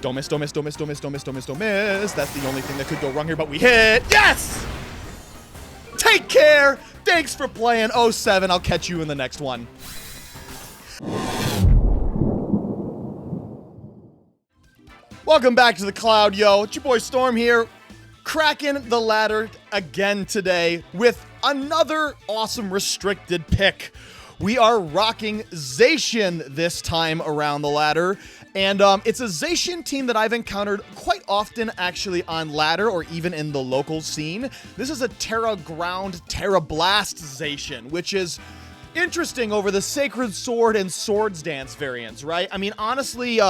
Don't miss, don't miss, don't miss, don't miss, don't miss, don't miss, don't miss. That's the only thing that could go wrong here, but we hit. Yes! Take care. Thanks for playing 07. I'll catch you in the next one. Welcome back to the cloud, yo. It's your boy Storm here, cracking the ladder again today with another awesome restricted pick. We are rocking Zacian this time around the ladder, and it's a Zacian team that I've encountered quite often actually on ladder or even in the local scene. This is a Tera Ground, Tera Blast Zacian, which is interesting over the Sacred Sword and Swords Dance variants, right? I mean, honestly,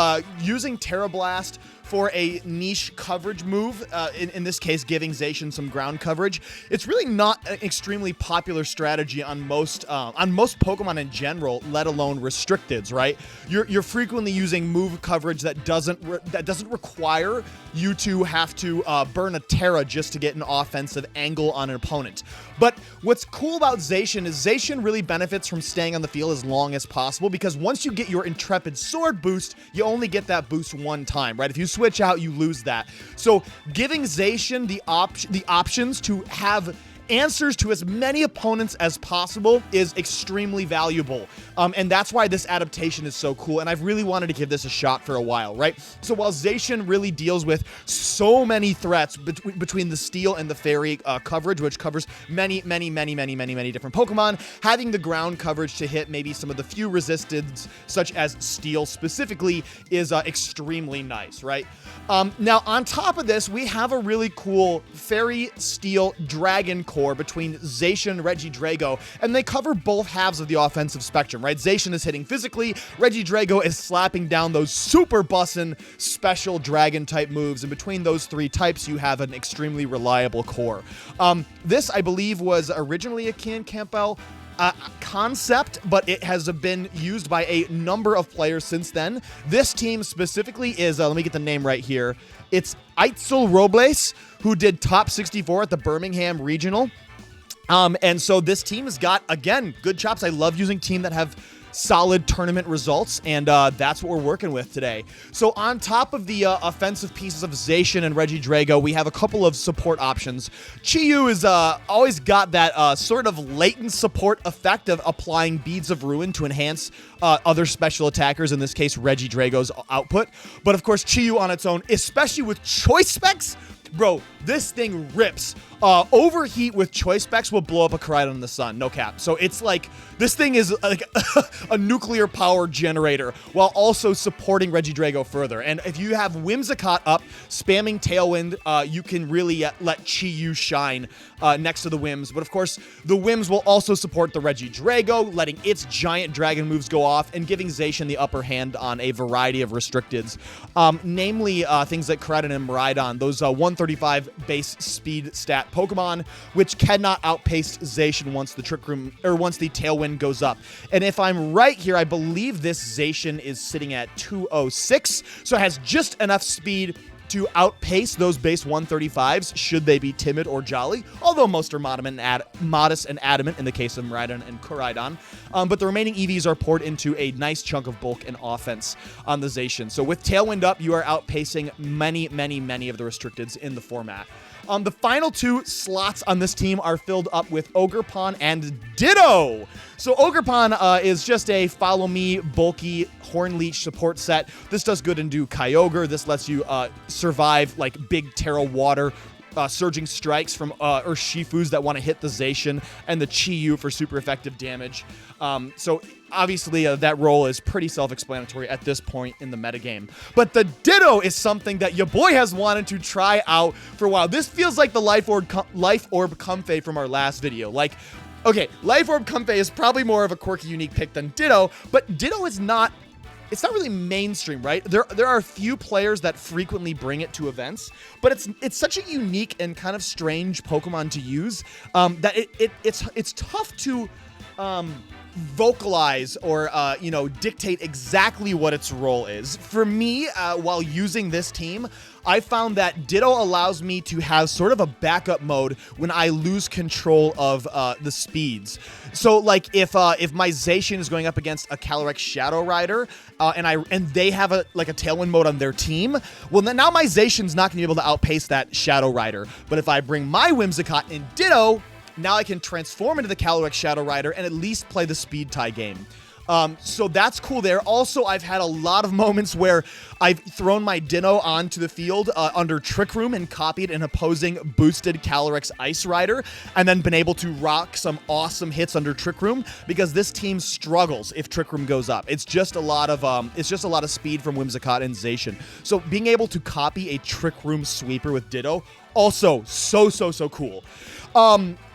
using Tera Blast for a niche coverage move, in this case giving Zacian some ground coverage, it's really not an extremely popular strategy on most Pokemon in general, let alone restricteds, right? You're frequently using move coverage that doesn't require you to have to burn a Tera just to get an offensive angle on an opponent. But what's cool about Zacian is Zacian really benefits from staying on the field as long as possible, because once you get your Intrepid Sword boost, you only get that boost one time, right? If you switch out, you lose that. So giving Zacian the options to have answers to as many opponents as possible is extremely valuable. And that's why this adaptation is so cool. And I've really wanted to give this a shot for a while, right? So while Zacian really deals with so many threats between the Steel and the Fairy coverage, which covers many different Pokemon, having the ground coverage to hit maybe some of the few resisteds, such as Steel specifically, is extremely nice, right? Now, on top of this, we have a really cool Fairy, Steel, Dragon core between Zacian and Regidrago, and they cover both halves of the offensive spectrum, right? Zacian is hitting physically, Regidrago is slapping down those super bussin' special dragon type moves, and between those three types, you have an extremely reliable core. This, I believe, was originally a Can Campbell concept, but it has been used by a number of players since then. This team specifically is, let me get the name right here. It's Aitzol Robles, who did top 64 at the Birmingham Regional. And so this team has got, again, good chops. I love using teams that have solid tournament results, and that's what we're working with today. So on top of the offensive pieces of Zacian and Regidrago, we have a couple of support options. Chi-Yu is always got that sort of latent support effect of applying Beads of Ruin to enhance other special attackers, in this case Regidrago's output. But of course, Chi-Yu on its own, especially with choice specs, bro, this thing rips. Overheat with choice specs will blow up a Miraidon in the sun, no cap. So it's like, this thing is like a nuclear power generator while also supporting Regidrago further. And if you have Whimsicott up, spamming Tailwind, you can really let Chi-Yu shine next to the Whims. But of course, the Whims will also support the Regidrago, letting its giant dragon moves go off and giving Zacian the upper hand on a variety of restricteds. Namely, things like Miraidon and Miraidon, those 135 base speed stat Pokemon, which cannot outpace Zacian once the Trick Room, or once the Tailwind goes up. And if I'm right here, I believe this Zacian is sitting at 206, so it has just enough speed to outpace those base 135s should they be timid or jolly, although most are modest and adamant in the case of Miraidon and Miraidon. But the remaining EVs are poured into a nice chunk of bulk and offense on the Zacian. So with Tailwind up, you are outpacing many of the restricteds in the format. The final two slots on this team are filled up with Ogerpon and Ditto. So Ogerpon is just a follow me, bulky, Horn Leech support set. This does good into Kyogre. This lets you survive like big Tera Water surging strikes from Urshifus that want to hit the Zacian, and the Chi-Yu for super effective damage. So obviously that role is pretty self-explanatory at this point in the metagame. But the Ditto is something that your boy has wanted to try out for a while. This feels like the Life Orb Comfey from our last video. Like, okay, Life Orb Comfey is probably more of a quirky, unique pick than Ditto, but Ditto is not, it's not really mainstream, right? There are a few players that frequently bring it to events, but it's such a unique and kind of strange Pokemon to use that it's tough to vocalize or, you know, dictate exactly what its role is. For me, while using this team, I found that Ditto allows me to have sort of a backup mode when I lose control of the speeds. So, like, if my Zacian is going up against a Caly-Ice Shadow Rider, and they have a Tailwind mode on their team, well, then now my Zacian's not going to be able to outpace that Shadow Rider. But if I bring my Whimsicott in Ditto, now I can transform into the Caly-Ice Shadow Rider and at least play the speed tie game. So that's cool there. Also, I've had a lot of moments where I've thrown my Ditto onto the field under Trick Room and copied an opposing boosted Caly-Ice Ice Rider, and then been able to rock some awesome hits under Trick Room because this team struggles if Trick Room goes up. It's just a lot of speed from Whimsicott and Zacian. So being able to copy a Trick Room sweeper with Ditto, also so cool.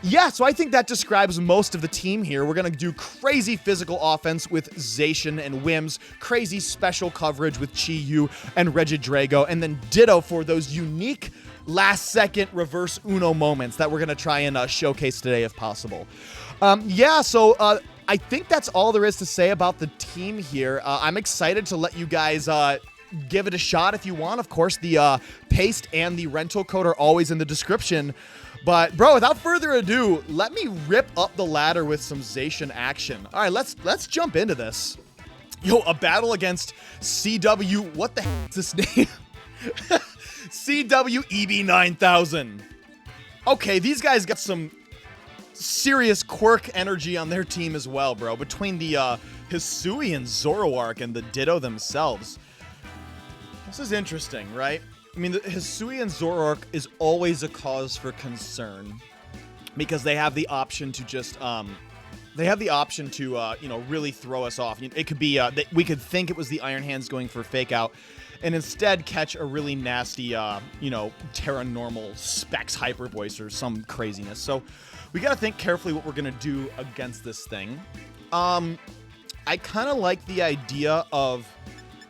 Yeah, so I think that describes most of the team here. We're going to do crazy physical offense with Zacian and Whims, crazy special coverage with Chi-Yu and Regidrago, and then Ditto for those unique last-second reverse Uno moments that we're going to try and showcase today if possible. Yeah, so I think that's all there is to say about the team here. I'm excited to let you guys give it a shot if you want. Of course, the paste and the rental code are always in the description. But, bro, without further ado, let me rip up the ladder with some Zacian action. All right, let's jump into this. Yo, a battle against CW. What the heck is this name? CW EB9000. Okay, these guys got some serious quirk energy on their team as well, bro. Between the Hisuian Zoroark and the Ditto themselves. This is interesting, right? I mean, the Hisuian Zoroark is always a cause for concern because they have the option to just, you know, really throw us off. It could be, we could think it was the Iron Hands going for Fake Out and instead catch a really nasty, you know, Tera normal Specs Hyper Voice or some craziness. So we got to think carefully what we're going to do against this thing. I kind of like the idea of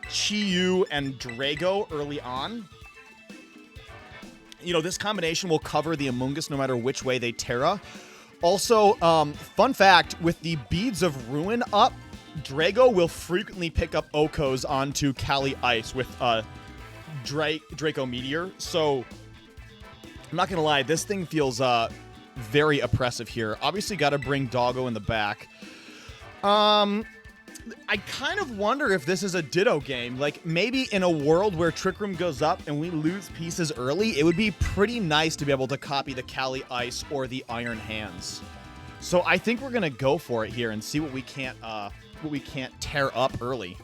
Chi-Yu and Drago early on. You know, this combination will cover the Amoonguss no matter which way they Tera. Also, fun fact, with the Beads of Ruin up, Drago will frequently pick up Okos onto Caly-Ice with Draco Meteor. So, I'm not going to lie, this thing feels very oppressive here. Obviously, got to bring Doggo in the back. I kind of wonder if this is a Ditto game. Like, maybe in a world where Trick Room goes up and we lose pieces early, it would be pretty nice to be able to copy the Caly-Ice or the Iron Hands. So I think we're gonna go for it here and see what we can't tear up early.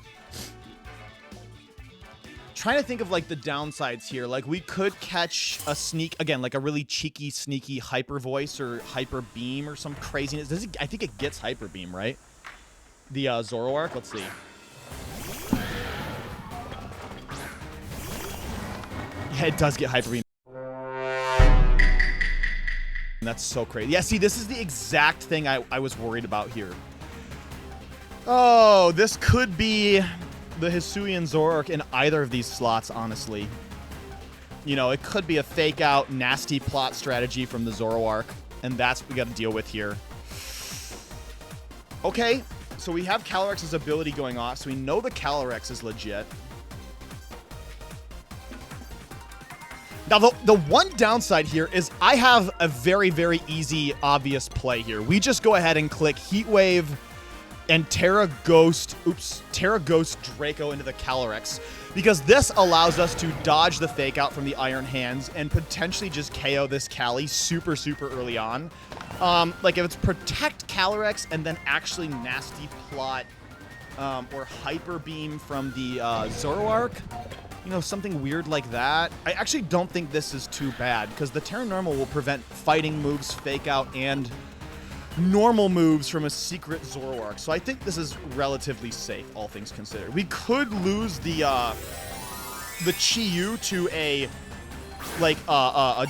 Trying to think of like the downsides here. Like, we could catch a sneak again, like a really cheeky, sneaky Hyper Voice or Hyper Beam or some craziness. I think it gets Hyper Beam, right? The Zoroark, let's see. Yeah, it does get Hyper Beam. That's so crazy. Yeah, see, this is the exact thing I was worried about here. Oh, this could be the Hisuian Zoroark in either of these slots, honestly. You know, it could be a fake out, nasty plot strategy from the Zoroark, and that's what we got to deal with here. Okay. So we have Calyrex's ability going off, so we know the Calyrex is legit. Now, the one downside here is I have a very, very easy, obvious play here. We just go ahead and click Heat Wave and Tera Ghost Draco into the Calyrex, because this allows us to dodge the Fake Out from the Iron Hands and potentially just KO this Cali super early on. Like, if it's Protect Calyrex and then actually Nasty Plot or Hyper Beam from the Zoroark, you know, something weird like that. I actually don't think this is too bad because the Tera Normal will prevent fighting moves, Fake Out, and normal moves from a secret Zoroark. So I think this is relatively safe, all things considered. We could lose the Chi-Yu to a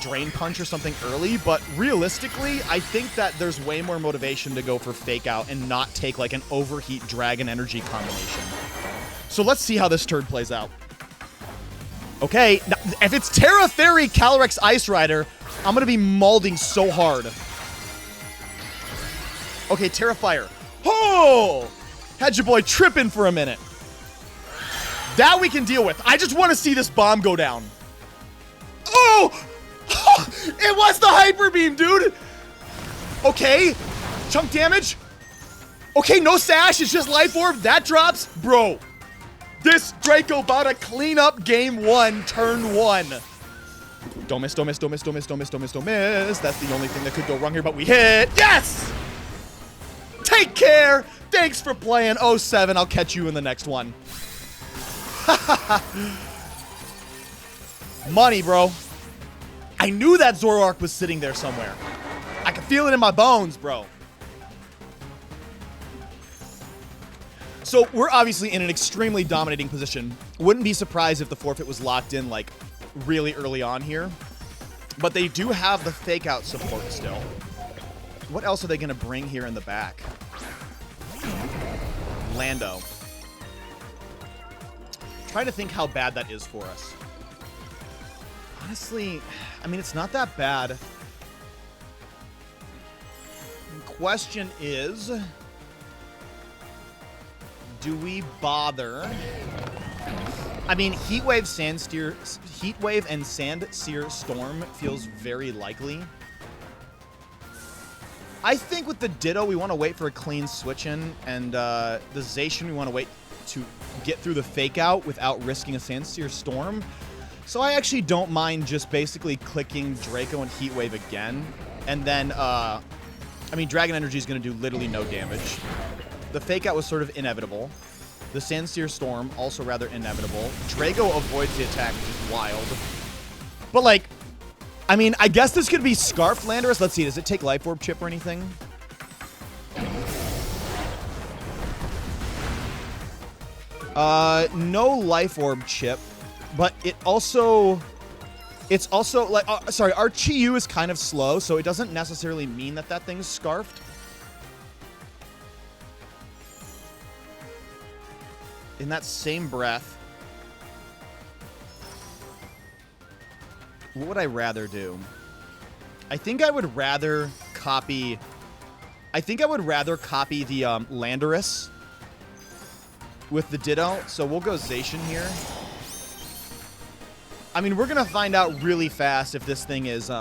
Drain Punch or something early, but realistically, I think that there's way more motivation to go for Fake Out and not take like an Overheat Dragon Energy combination. So let's see how this turn plays out. Okay, now, if it's Tera Fairy Calyrex Ice Rider, I'm gonna be mauling so hard. Okay, Terrifier. Oh! Had your boy tripping for a minute. That we can deal with. I just want to see this bomb go down. Oh! It was the Hyper Beam, dude! Okay. Chunk damage. Okay, no sash. It's just Life Orb. That drops. Bro. This Draco about to clean up game 1, turn 1. Don't miss, don't miss, don't miss, don't miss, don't miss, don't miss, don't miss. That's the only thing that could go wrong here, but we hit. Yes! Take care. Thanks for playing 07. I'll catch you in the next one. Money, bro. I knew that Zoroark was sitting there somewhere. I can feel it in my bones, bro. So we're obviously in an extremely dominating position. Wouldn't be surprised if the forfeit was locked in like really early on here. But they do have the fake out support still. What else are they going to bring here in the back? Lando. Try to think how bad that is for us. Honestly, I mean, it's not that bad. The question is, do we bother? I mean, Heat Wave and Sandsear Storm feels very likely. I think with the Ditto, we want to wait for a clean switch in, and the Zacian, we want to wait to get through the fake out without risking a Sandsear Storm. So I actually don't mind just basically clicking Draco and Heat Wave again. And then, I mean, Dragon Energy is going to do literally no damage. The fake out was sort of inevitable. The Sandsear Storm, also rather inevitable. Draco avoids the attack, which is wild. But, like, I mean, I guess this could be Scarf Landorus. Let's see, does it take Life Orb Chip or anything? No Life Orb Chip. But it's also like, sorry, our Chi-Yu is kind of slow, so it doesn't necessarily mean that that thing's scarfed. In that same breath, what would I rather do? I think I would rather copy the Landorus with the Ditto, so we'll go Zacian here. I mean, we're going to find out really fast if this thing is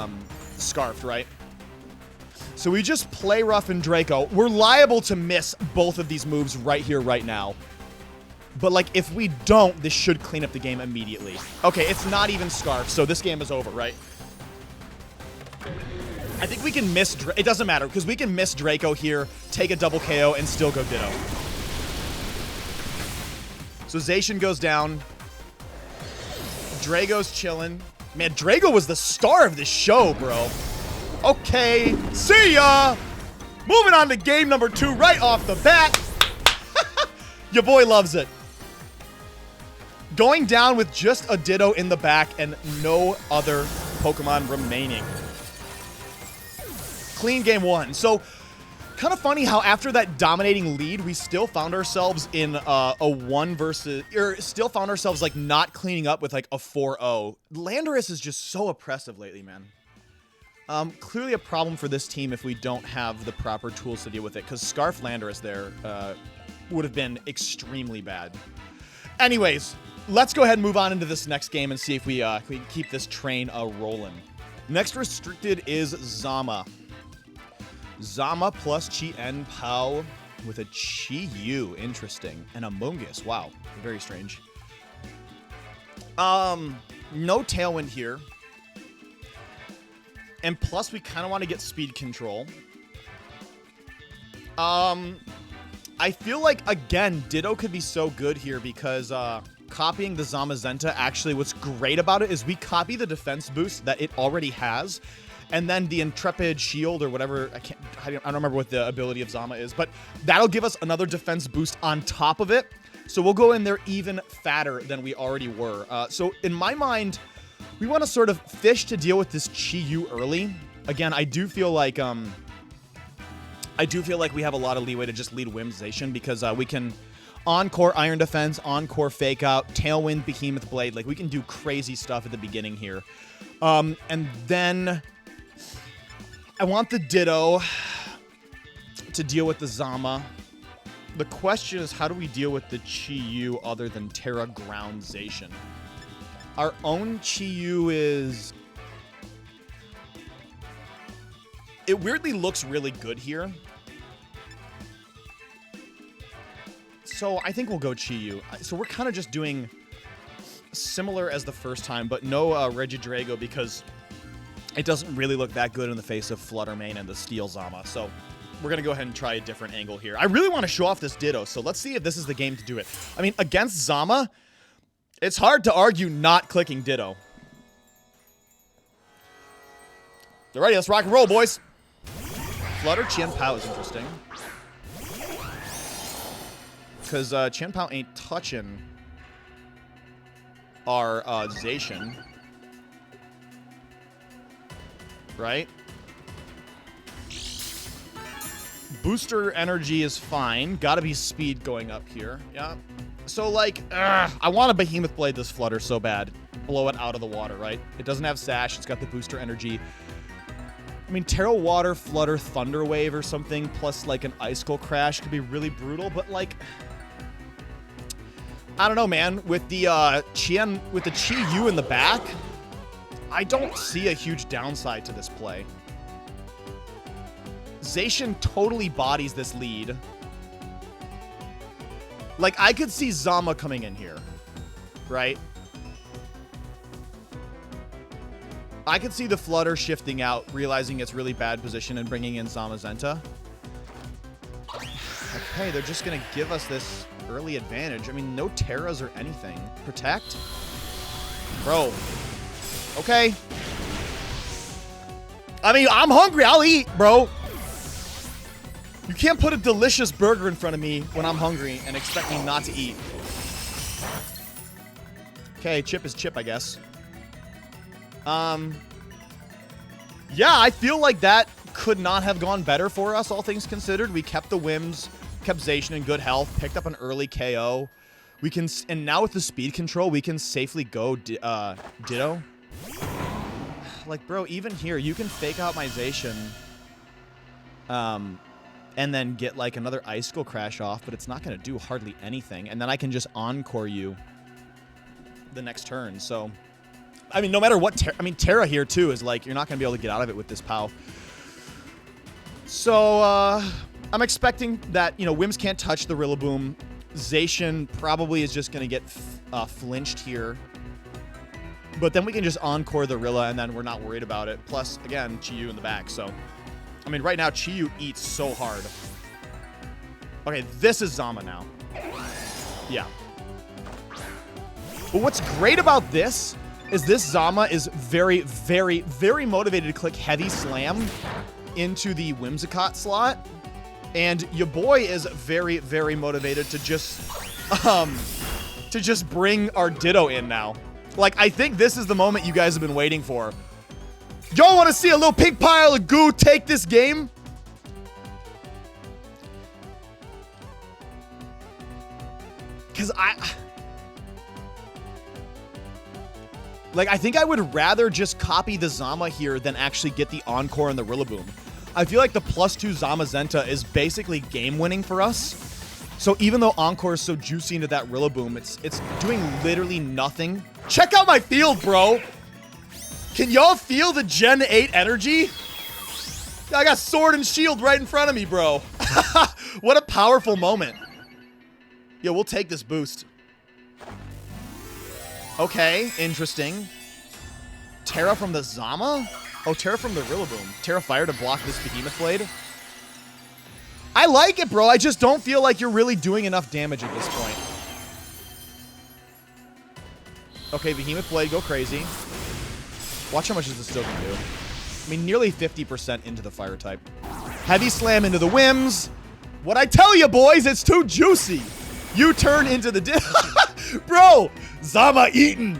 scarfed, right? So we just play Rough and Draco. We're liable to miss both of these moves right here, right now. But, like, if we don't, this should clean up the game immediately. Okay, it's not even scarfed, so this game is over, right? I think we can miss... It doesn't matter, because we can miss Draco here, take a double KO, and still go Ditto. So Zacian goes down. Drago's chilling. Man, Drago was the star of this show, bro. Okay, see ya! Moving on to game number 2 right off the bat. Your boy loves it. Going down with just a Ditto in the back and no other Pokemon remaining. Clean game 1. So, kind of funny how after that dominating lead, we still found ourselves in a 1 versus... Or still found ourselves, like, not cleaning up with, like, a 4-0. Landorus is just so oppressive lately, man. Clearly a problem for this team if we don't have the proper tools to deal with it, because Scarf Landorus there would have been extremely bad. Anyways, let's go ahead and move on into this next game and see if we can keep this train rolling. Next restricted is Zama. Zama plus Chi-En Pao with a Chi-Yu. Interesting. And a Mungus. Wow. Very strange. No Tailwind here. And plus, we kind of want to get speed control. I feel like, again, Ditto could be so good here because copying the Zamazenta, actually what's great about it is we copy the defense boost that it already has. And then the Intrepid Shield or whatever, I don't remember what the ability of Zama is, but that'll give us another defense boost on top of it. So we'll go in there even fatter than we already were. So in my mind, we want to sort of fish to deal with this Chi-Yu early. Again, I do feel like we have a lot of leeway to just lead Whimsation because we can Encore Iron Defense, Encore Fake Out, Tailwind Behemoth Blade. Like, we can do crazy stuff at the beginning here. And then I want the Ditto to deal with the Zama. The question is, how do we deal with the Chi-Yu other than Tera Ground Zacian? Our own Chi-Yu is... It weirdly looks really good here. So I think we'll go Chi-Yu. So we're kind of just doing similar as the first time, but no Regidrago because it doesn't really look that good in the face of Fluttermane and the Steel Zama. So we're going to go ahead and try a different angle here. I really want to show off this Ditto, so let's see if this is the game to do it. I mean, against Zama, it's hard to argue not clicking Ditto. Alrighty, let's rock and roll, boys. Flutter Qianpao is interesting. Because Qianpao ain't touching our Zacian. Right? Booster energy is fine. Gotta be speed going up here. Yeah. So, like, I want to Behemoth Blade this Flutter so bad. Blow it out of the water, right? It doesn't have Sash. It's got the booster energy. I mean, Terra Water, Flutter, Thunder Wave or something, plus, like, an Icicle Crash could be really brutal, but, like... I don't know, man. With the Chi-Yu in the back, I don't see a huge downside to this play. Zacian totally bodies this lead. Like, I could see Zama coming in here, right? I could see the Flutter shifting out, realizing it's really bad position and bringing in Zamazenta. Okay, they're just going to give us this early advantage. I mean, no Terras or anything. Protect? Bro. Okay. I mean, I'm hungry. I'll eat, bro. You can't put a delicious burger in front of me when I'm hungry and expect me not to eat. Okay, chip is chip, I guess. Yeah, I feel like that could not have gone better for us, all things considered. We kept the Whims, kept Zacian in good health, picked up an early KO. We can, and now with the speed control, we can safely go Ditto. Like, bro, even here, you can fake out my Zacian, and then get, like, another Icicle Crash off, but it's not going to do hardly anything. And then I can just Encore you the next turn, so... I mean, no matter what... I mean, Tera here, too, is like, you're not going to be able to get out of it with this POW. So, I'm expecting that, you know, Whims can't touch the Rillaboom. Zacian probably is just going to get flinched here. But then we can just Encore the Rilla, and then we're not worried about it. Plus, again, Chi-Yu in the back, so... I mean, right now, Chi-Yu eats so hard. Okay, this is Zama now. Yeah. But what's great about this is this Zama is very, very, very motivated to click Heavy Slam into the Whimsicott slot. And your boy is very, very motivated to just bring our Ditto in now. Like, I think this is the moment you guys have been waiting for. Y'all want to see a little pink pile of goo take this game? Because I think I would rather just copy the Zama here than actually get the Encore and the Rillaboom. I feel like the +2 Zamazenta is basically game-winning for us. So even though Encore is so juicy into that Rillaboom, it's doing literally nothing. Check out my field, bro! Can y'all feel the Gen 8 energy? I got Sword and Shield right in front of me, bro. What a powerful moment. Yeah, we'll take this boost. Okay, interesting. Tera from the Zama? Oh, Tera from the Rillaboom. Tera Fire to block this Behemoth Blade. I like it, bro. I just don't feel like you're really doing enough damage at this point. Okay, Behemoth Blade, go crazy. Watch how much this still can do. I mean, nearly 50% into the fire type. Heavy Slam into the Whims. What I tell you, boys, it's too juicy. You turn into the... Bro, Zama eaten.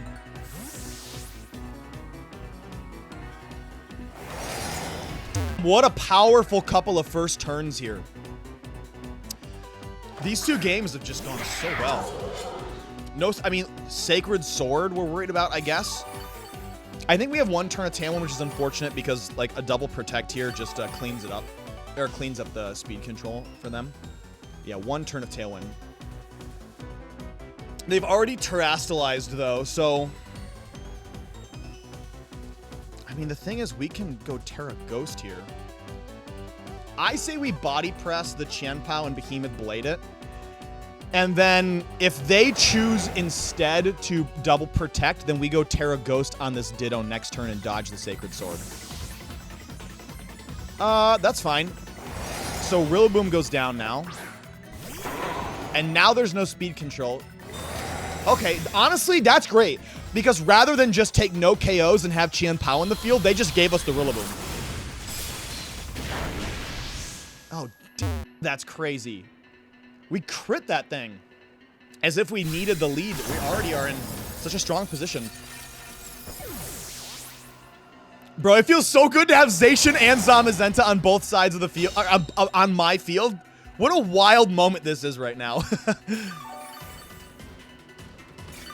What a powerful couple of first turns here. These two games have just gone so well. No, I mean, Sacred Sword we're worried about, I guess. I think we have one turn of Tamlin, which is unfortunate because, like, a double protect here just cleans it up. or cleans up the speed control for them. Yeah, 1 turn of Tailwind. They've already terastallized, though, so... I mean, the thing is, we can go Tera Ghost here. I say we body press the Qianpao and Behemoth Blade it. And then, if they choose instead to double protect, then we go Tera Ghost on this Ditto next turn and dodge the Sacred Sword. That's fine. So, Rillaboom goes down now. And now there's no speed control. Okay, honestly, that's great. Because rather than just take no KOs and have Qianpao in the field, they just gave us the Rillaboom. Oh, that's crazy. We crit that thing. As if we needed the lead. We already are in such a strong position. Bro, it feels so good to have Zacian and Zamazenta on both sides of the field. On my field. What a wild moment this is right now.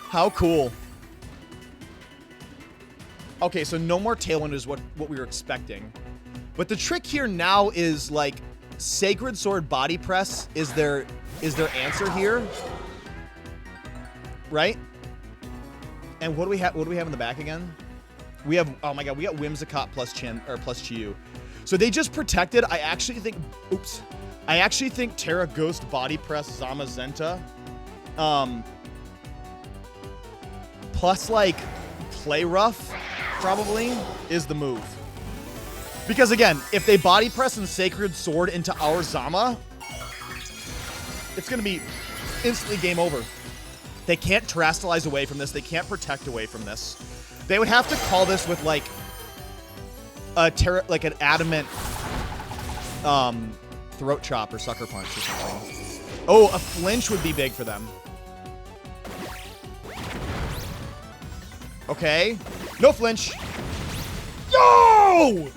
How cool. Okay, so no more Tailwind is what we were expecting. But the trick here now is, like, Sacred Sword Body Press is their answer here. Right? And what do we have in the back again? We have, oh my god, we got Whimsicott plus Chiyu. So they just protected. I actually think Tera Ghost Body Press Zamazenta. Plus, like, Play Rough, probably, is the move. Because, again, if they Body Press and Sacred Sword into our Zama, it's going to be instantly game over. They can't terastallize away from this. They can't protect away from this. They would have to call this with, like, an Adamant Throat Chop or Sucker Punch or something. Oh, a flinch would be big for them. Okay. No flinch. No!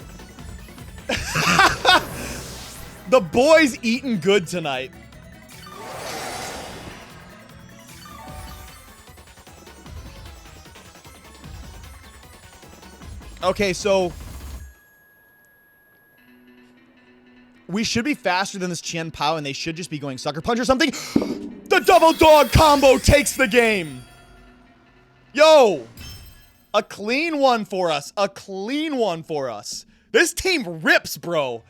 The boy's eating good tonight. Okay, so we should be faster than this Qianpao, and they should just be going Sucker Punch or something. The Double Dog combo takes the game. Yo! A clean one for us. A clean one for us. This team rips, bro.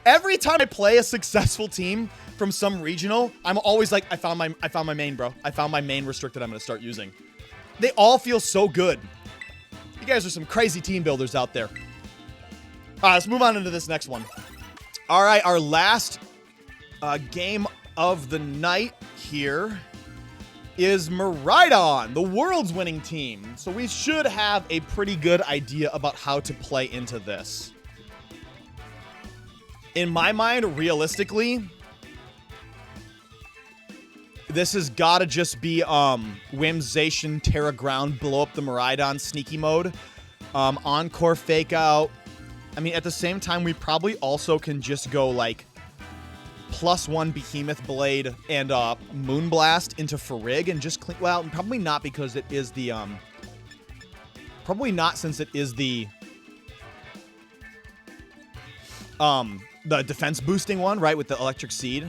Every time I play a successful team from some regional, I'm always like, I found my main, bro. I found my main restricted I'm going to start using. They all feel so good. You guys are some crazy team builders out there. All right, let's move on into this next one. All right, our last game of the night here is Miraidon, the world's winning team. So we should have a pretty good idea about how to play into this. In my mind, realistically, this has got to just be Whimsation, Terra Ground, blow up the Miraidon, sneaky mode, Encore Fake Out. I mean, at the same time, we probably also can just go, like, +1 Behemoth Blade and Moonblast into Farig and just clean. Well, probably not because it is the probably not since it is the defense boosting one, right, with the Electric Seed.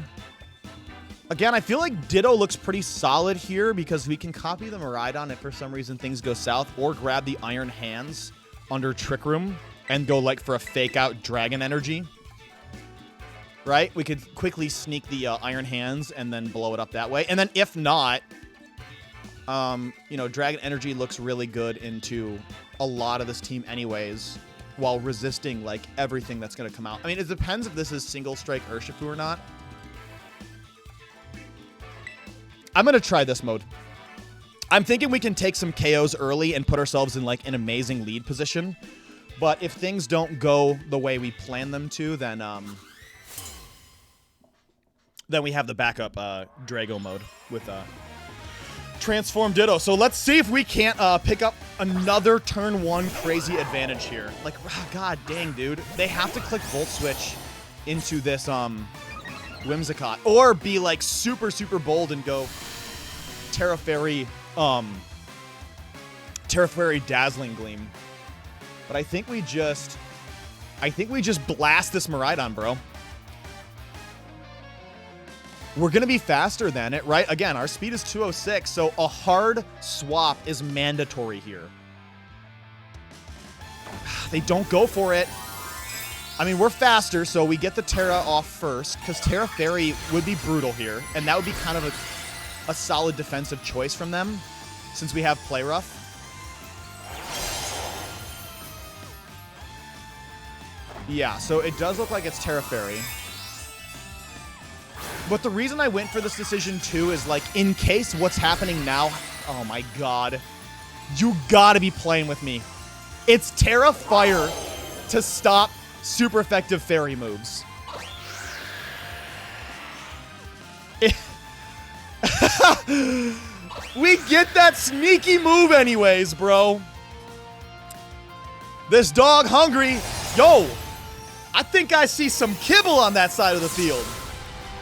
Again, I feel like Ditto looks pretty solid here because we can copy the Miraidon if for some reason things go south, or grab the Iron Hands under Trick Room and go, like, for a fake out Dragon Energy. Right? We could quickly sneak the Iron Hands and then blow it up that way. And then if not, you know, Dragon Energy looks really good into a lot of this team anyways, while resisting, like, everything that's going to come out. I mean, it depends if this is single strike Urshifu or not. I'm going to try this mode. I'm thinking we can take some KOs early and put ourselves in, like, an amazing lead position. But if things don't go the way we plan them to, then we have the backup Drago mode with Transform Ditto. So let's see if we can't pick up another turn 1 crazy advantage here. Like, god dang, dude. They have to click Volt Switch into this Whimsicott. Or be, like, super, super bold and go Terra Fairy Dazzling Gleam. But I think we just blast this Miraidon, bro. We're going to be faster than it, right? Again, our speed is 206, so a hard swap is mandatory here. They don't go for it. I mean, we're faster, so we get the Tera off first, because Tera Fairy would be brutal here, and that would be kind of a solid defensive choice from them, since we have Play Rough. Yeah, so it does look like it's Tera Fairy. But the reason I went for this decision, too, is, like, in case what's happening now... Oh, my God. You gotta be playing with me. It's Tera Fire to stop super effective fairy moves. We get that sneaky move anyways, bro. This dog hungry. Yo, I think I see some kibble on that side of the field.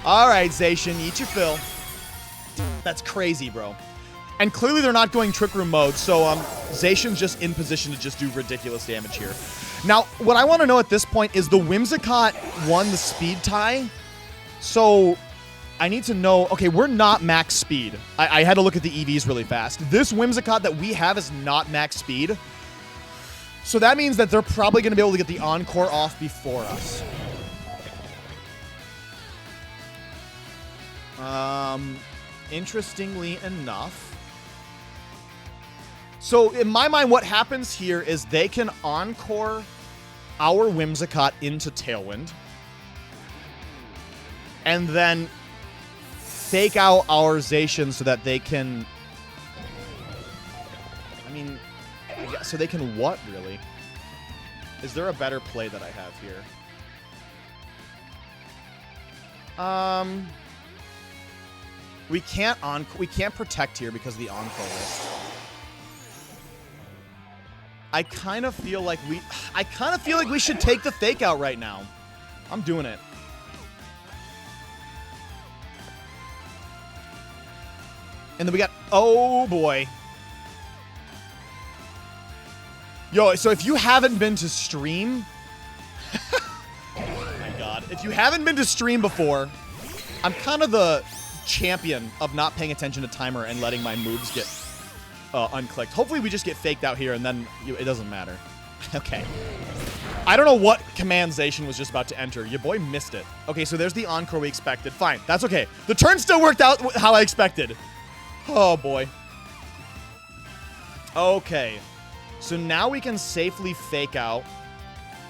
All right, Zacian, eat your fill. That's crazy, bro. And clearly they're not going Trick Room mode, so Zacian's just in position to just do ridiculous damage here. Now, what I want to know at this point is the Whimsicott won the speed tie. So I need to know, okay, we're not max speed. I had to look at the EVs really fast. This Whimsicott that we have is not max speed. So that means that they're probably going to be able to get the Encore off before us. Interestingly enough. So in my mind, what happens here is they can Encore our Whimsicott into Tailwind. And then fake out our Zacian so that they can... I mean, so they can what, really? Is there a better play that I have here? We can't protect here because of the Encore list. I kind of feel like we should take the fake out right now. I'm doing it. And then we got, oh boy. Yo, so if you haven't been to stream, oh my God. If you haven't been to stream before, I'm kind of the champion of not paying attention to timer and letting my moves get unclicked. Hopefully we just get faked out here and then it doesn't matter. Okay. I don't know what command Zacian was just about to enter. Your boy missed it. Okay, so there's the Encore we expected. Fine, that's okay. The turn still worked out how I expected. Oh, boy. Okay. So now we can safely fake out.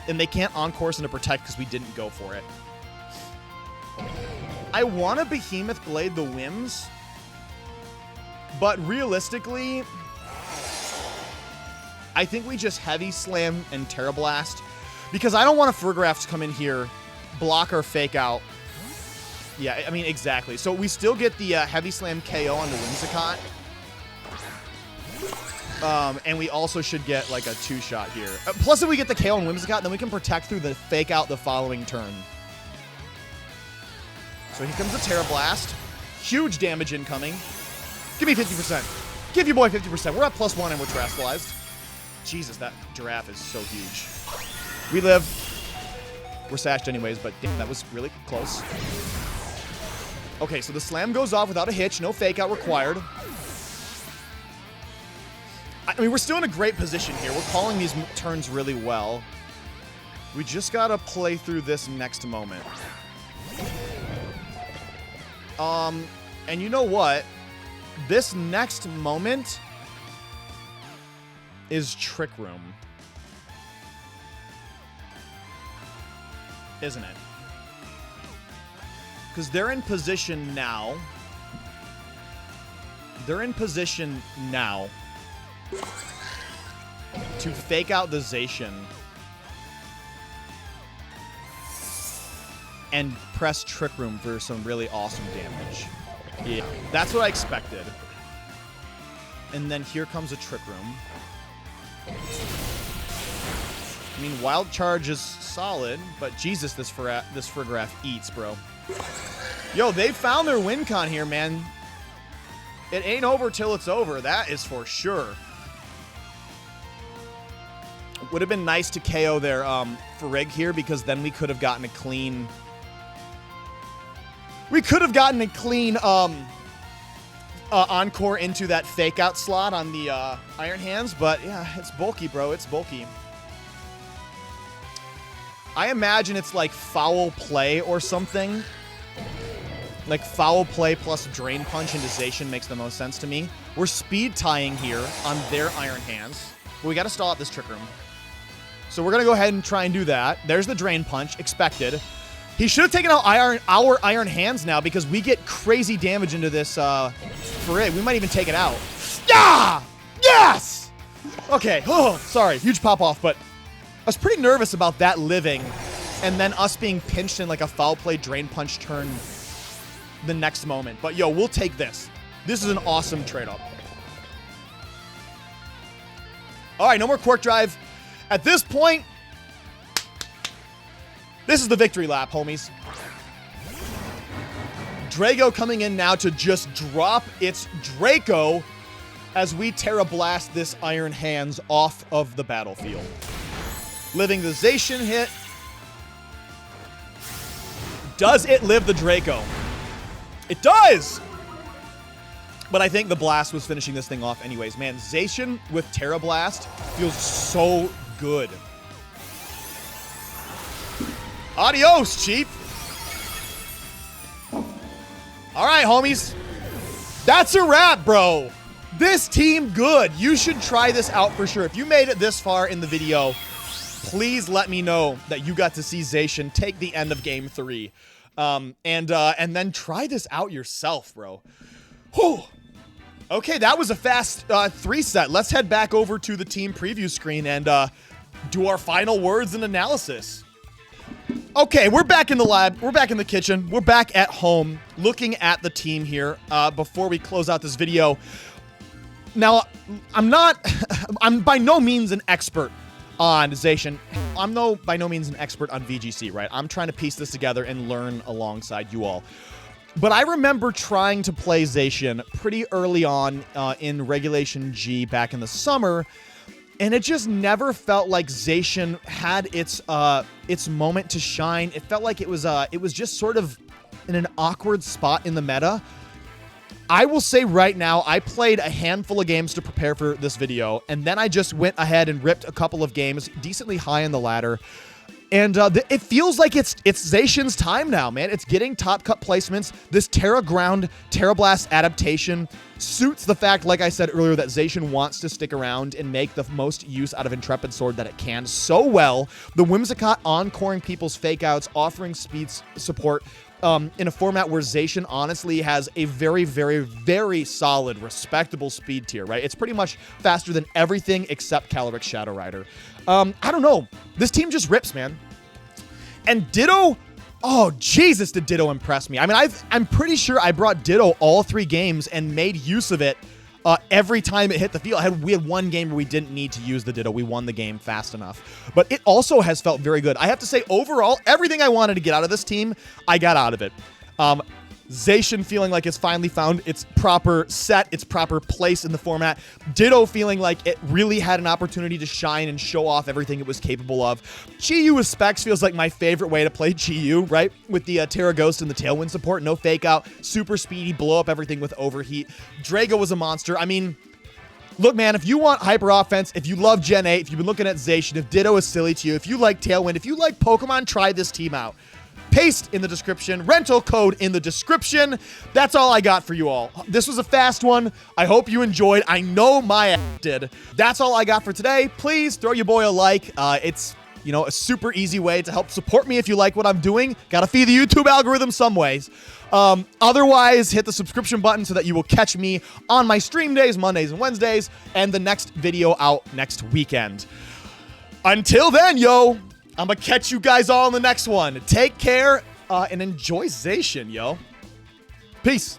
And they can't Encore us into Protect because we didn't go for it. I want to Behemoth Blade the Whims. But realistically, I think we just Heavy Slam and Tera Blast. Because I don't want a Farigiraf to come in here, block or fake out. Yeah, I mean, exactly. So we still get the Heavy Slam KO on the Whimsicott. And we also should get, like, a 2-shot here. Plus, if we get the KO on Whimsicott, then we can protect through the fake out the following turn. So here comes the Tera Blast. Huge damage incoming. Give me 50%. Give your boy 50%. We're at +1 and we're Terastallized. Jesus, that giraffe is so huge. We live. We're sashed anyways, but damn, that was really close. Okay, so the slam goes off without a hitch. No fake out required. I mean, we're still in a great position here. We're calling these turns really well. We just gotta play through this next moment. And you know what? This next moment is Trick Room. Isn't it? Because they're in position now. They're in position now to fake out the Zacian and press Trick Room for some really awesome damage. Yeah, that's what I expected. And then here comes a Trick Room. I mean, Wild Charge is solid, but Jesus, this Farigiraf eats, bro. Yo, they found their win con here, man. It ain't over till it's over. That is for sure. Would have been nice to KO their Farig here because then we could have gotten a clean We could have gotten a clean encore into that fake out slot on the Iron Hands, but yeah, it's bulky, bro. It's bulky. I imagine it's like foul play or something. Like foul play plus drain punch into Zacian makes the most sense to me. We're speed tying here on their Iron Hands, but we got to stall out this Trick Room. So we're going to go ahead and try and do that. There's the drain punch, expected. He should have taken out our Iron Hands now because we get crazy damage into this for it. We might even take it out. Yeah! Yes! Okay. Oh, sorry. Huge pop off, but I was pretty nervous about that living and then us being pinched in like a foul play drain punch turn the next moment. But yo, we'll take this. This is an awesome trade-off. All right, no more Quark Drive. At this point, this is the victory lap, homies. Drago coming in now to just drop its Draco as we Tera Blast this Iron Hands off of the battlefield. Living the Zacian hit. Does it live the Draco? It does! But I think the Blast was finishing this thing off anyways. Man, Zacian with Tera Blast feels so good. Adios, Chief. All right, homies. That's a wrap, bro. This team good. You should try this out for sure. If you made it this far in the video, please let me know that you got to see Zacian take the end of Game 3. And then try this out yourself, bro. Whew. Okay, that was a fast 3-set. Let's head back over to the team preview screen and do our final words and analysis. Okay, we're back in the lab. We're back in the kitchen. We're back at home looking at the team here before we close out this video. Now, I'm by no means an expert on Zacian. I'm by no means an expert on VGC, right? I'm trying to piece this together and learn alongside you all. But I remember trying to play Zacian pretty early on in Regulation G back in the summer, and it just never felt like Zacian had its moment to shine. It felt like it was just sort of in an awkward spot in the meta. I will say right now, I played a handful of games to prepare for this video, and then I just went ahead and ripped a couple of games decently high in the ladder. And it feels like it's Zacian's time now, man. It's getting top cut placements. This Tera Ground, Tera Blast adaptation suits the fact, like I said earlier, that Zacian wants to stick around and make the most use out of Intrepid Sword that it can so well. The Whimsicott encoring people's fake outs, offering speed support in a format where Zacian honestly has a very, very, very solid, respectable speed tier, right? It's pretty much faster than everything except Caly-Ice Shadow Rider. I don't know. This team just rips, man. And Ditto, oh, Jesus, did Ditto impress me. I mean, I'm pretty sure I brought Ditto all 3 games and made use of it every time it hit the field. We had one game where we didn't need to use the Ditto. We won the game fast enough. But it also has felt very good. I have to say, overall, everything I wanted to get out of this team, I got out of it. Zacian feeling like it's finally found its proper set, its proper place in the format. Ditto feeling like it really had an opportunity to shine and show off everything it was capable of. Chi-Yu with specs feels like my favorite way to play Chi-Yu, right? With the Tera Ghost and the Tailwind support, no fake out, super speedy, blow up everything with overheat. Drago was a monster. I mean, look, man, if you want hyper offense, if you love Gen 8, if you've been looking at Zacian, if Ditto is silly to you, if you like Tailwind, if you like Pokemon, try this team out. Paste in the description, rental code in the description. That's all I got for you all. This was a fast one. I hope you enjoyed. I know my ass did. That's all I got for today. Please throw your boy a like. It's, you know, a super easy way to help support me if you like what I'm doing. Gotta feed the YouTube algorithm some ways. Otherwise, hit the subscription button so that you will catch me on my stream days, Mondays and Wednesdays, and the next video out next weekend. Until then, yo, I'm gonna catch you guys all in the next one. Take care and enjoy Zacian, yo. Peace.